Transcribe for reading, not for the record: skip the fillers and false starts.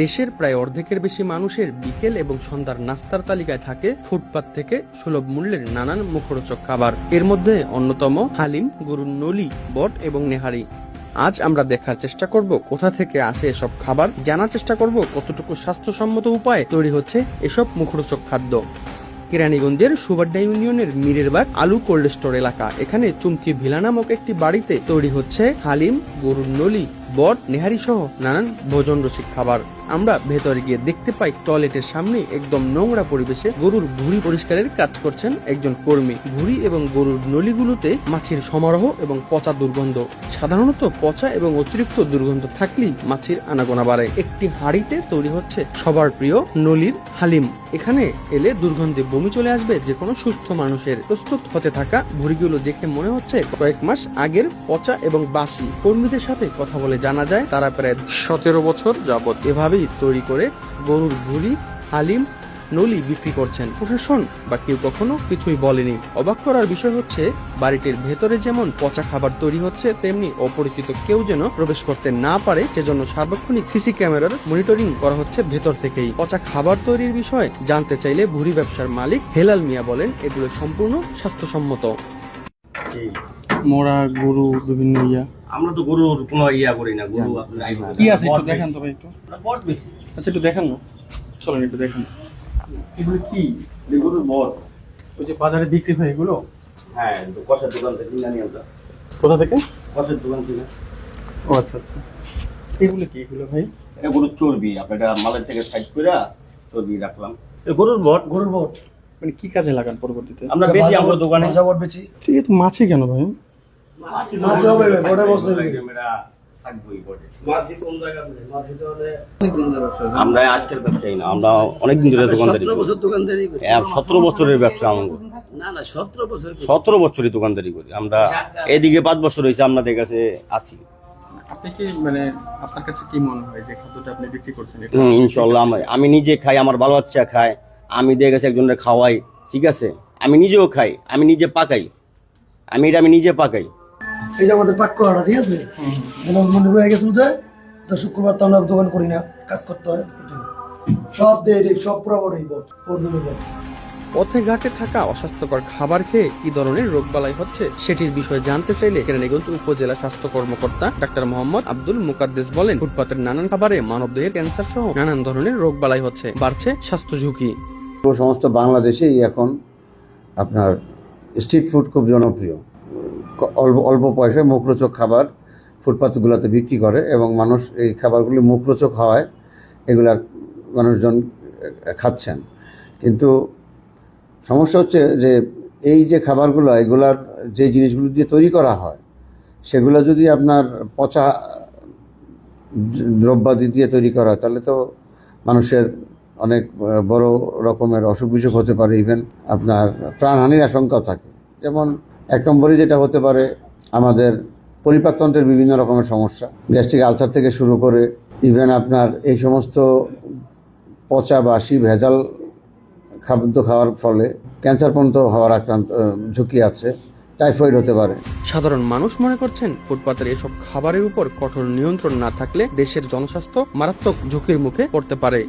দেশের প্রায় অর্ধেকের বেশি মানুষের বিকেল এবং সন্ধ্যার নাস্তার তালিকায় থাকে ফুটপাত থেকে সুলভ মূল্যের নানান মুখরোচক খাবার। এর মধ্যে অন্যতম হালিম, গরুর নলি, বট এবং নেহারি। আজ আমরা দেখার চেষ্টা করব কোথা থেকে আসে এসব খাবার, জানার চেষ্টা করব কতটুকু স্বাস্থ্যসম্মত উপায়ে তৈরি হচ্ছে এসব মুখরোচক খাদ্য। কেরানীগঞ্জের সুবাড্ডা ইউনিয়নের মিরেরবাগ আলু কোল্ড স্টোর এলাকা। এখানে চুমকি ভিলা নামক একটি বাড়িতে তৈরি হচ্ছে হালিম, গরুর নলি, বট, নেহারি সহ নানান ভোজন রসিক খাবার। আমরা ভেতরে গিয়ে দেখতে পাই টয়লেটের সামনে একদম নোংরা পরিবেশে গরুর ভুঁড়ি পরিষ্কারের কাজ করছেন একজন কর্মী। ভুঁড়ি এবং গরুর নলিগুলোতে মাছের সমারোহ এবং পচা দুর্গন্ধ। সাধারণত পচা এবং অতিরিক্ত দুর্গন্ধ থাকলেই মাছের আনাগোনা বাড়ে। একটি হাঁড়িতে তৈরি হচ্ছে সবার প্রিয় নলির হালিম। এখানে এলে দুর্গন্ধে বমি চলে আসবে যে কোনো সুস্থ মানুষের। প্রস্তুত হতে থাকা ভুঁড়িগুলো দেখে মনে হচ্ছে কয়েক মাস আগের পচা এবং বাসি। কর্মীদের সাথে কথা বলে জানা যায় তারা প্রায় 17 বছর যাবত এভাবেই তৈরি করে গরুর ভুঁড়ি, হালিম, নলি বিক্রি করছেন। প্রশাসন বা কেউ কখনো কিছুই বলেনি। অবাক করার বিষয় হচ্ছে বাড়িটির ভেতরে যেমন পচা খাবার তৈরি হচ্ছে, তেমনি অপরিচিত কেউ যেন প্রবেশ করতে না পারে সেজন্য সার্বক্ষণিক সিসি ক্যামেরার মনিটরিং করা হচ্ছে ভেতর থেকেই। পচা খাবার তৈরির বিষয়ে জানতে চাইলে ভুঁড়ি ব্যবসার মালিক হেলাল মিয়া বলেন, এগুলো সম্পূর্ণ স্বাস্থ্যসম্মত। মোরা গরু বিভিন্ন আমরা তো গরুর কোনো করি না। গরু কি আছে একটু দেখান তো ভাই একটু। বট বেশি। আচ্ছা একটু দেখান না, চলেন একটু দেখান। এগুলো কি? গরুর বট। ওই যে বাজারে বিক্রি হয় এগুলো? হ্যাঁ, কষার দোকান থেকে কিনে আনি আমরা। কোথা থেকে? কষার দোকান থেকে। ও আচ্ছা আচ্ছা। এগুলো কি এগুলো ভাই? এটা গরুর চর্বি, আপনারা মালের থেকে সাইড করে চর্বি রাখলাম। গরুর বট। গরুর বট মানে কি কাজে লাগান পরবর্তীতে? আমরা বেশি আমাদের দোকানে বট বেচি। ঠিক আছে, মাছি কেন ভাই? মাছ হবে বড় বড় ক্যামেরা থাকবেই বটে। মাছি কোন জায়গাতে? মাছি তো হলে অনেক দিন ধরে ব্যবসা। আমরা আজকের ব্যবসায়ী না, আমরা অনেক দিন ধরে দোকানদারি 17 বছর দোকানদারি করি। 17 বছরের ব্যবসা আমাদের। না না 17 বছর। 17 বছরই দোকানদারি করি আমরা। এদিকে 5 বছর হয়েছে আপনাদের কাছে আসি। আপনি কি মানে আপনার কাছে কি মনে হয় যে খাদ্যটা আপনি বিক্রি করছেন? ইনশাল্লাহ আমি নিজে খাই, আমার বাল বাচ্চা খায়, আমি দিয়ে গেছে একজনের খাওয়াই, ঠিক আছে? আমি নিজেও খাই, আমি নিজে পাকাই, আমি নিজে পাকাই। এই যে আমাদের পাক করাটা, ঠিক আছে? মনে হয়ে গেছে বুঝায় তো শুক্রবার তো আমরা দোকান করি না, কাজ করতে হয়। সব দিয়ে সব পুরোপুরি বট। পথে ঘাটে থাকা অস্বাস্থ্যকর খাবার খেয়ে কি ধরনের রোগবালাই হচ্ছে সেটির বিষয়ে জানতে চাইলে কেরানীগঞ্জ উপজেলা স্বাস্থ্য কর্মকর্তা ডাক্তার মোহাম্মদ আব্দুল মুকাদ্দেস বলেন, ফুটপাতের নানান খাবারে মানবদেহের ক্যান্সার সহ নানান ধরনের রোগবালাই হচ্ছে, বাড়ছে স্বাস্থ্য ঝুঁকি। সমস্ত বাংলাদেশেই এখন আপনার স্ট্রিট ফুড খুব জনপ্রিয়। অল্প পয়সায় মুখরোচক খাবার ফুটপাতগুলোতে বিক্রি করে এবং মানুষ এই খাবারগুলি মুখরোচক হওয়ায় এগুলা মানুষজন খাচ্ছেন। কিন্তু সমস্যা হচ্ছে যে এই যে খাবারগুলো, এগুলার যে জিনিসগুলো দিয়ে তৈরি করা হয় সেগুলো যদি আপনার পচা দ্রব্যাদি দিয়ে তৈরি করা হয় তাহলে তো মানুষের অনেক বড় রকমের অসুখ বিসুখ হতে পারে, ইভেন আপনার প্রাণহানির আশঙ্কাও থাকে। যেমন 1 নম্বরে যেটা হতে পারে আমাদের পরিপাকতন্ত্রের বিভিন্ন রকমের সমস্যা, গ্যাস্ট্রিক আলসার থেকে শুরু করে ইভেন আপনার এই সমস্ত পচা বাসি ভেজাল খাদ্য খাওয়ার ফলে ক্যান্সার পর্যন্ত হওয়ার ঝুঁকি আছে, টাইফয়েড হতে পারে। সাধারণ মানুষ মনে করছেন ফুটপাতের এসব খাবারের উপর কঠোর নিয়ন্ত্রণ না থাকলে দেশের জনস্বাস্থ্য মারাত্মক ঝুঁকির মুখে পড়তে পারে।